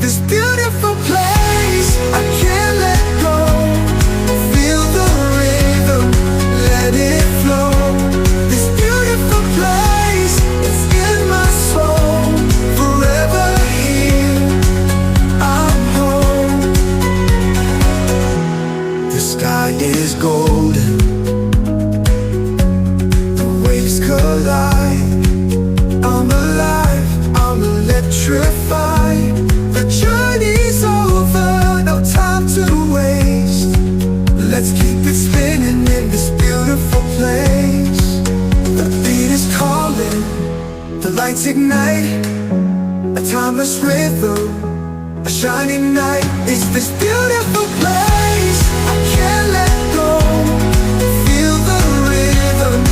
this beautiful place. I can't let go. Feel the rhythm, let it flow. This beautiful place, it's in my soul. Forever here, I'm home. The sky is golden, the waves collide. I'm alive, I'm electrified. The journey's over, no time to waste. Let's keep it spinning in this beautiful place. The beat is calling, the lights ignite. A timeless rhythm, a shining night. It's this beautiful place.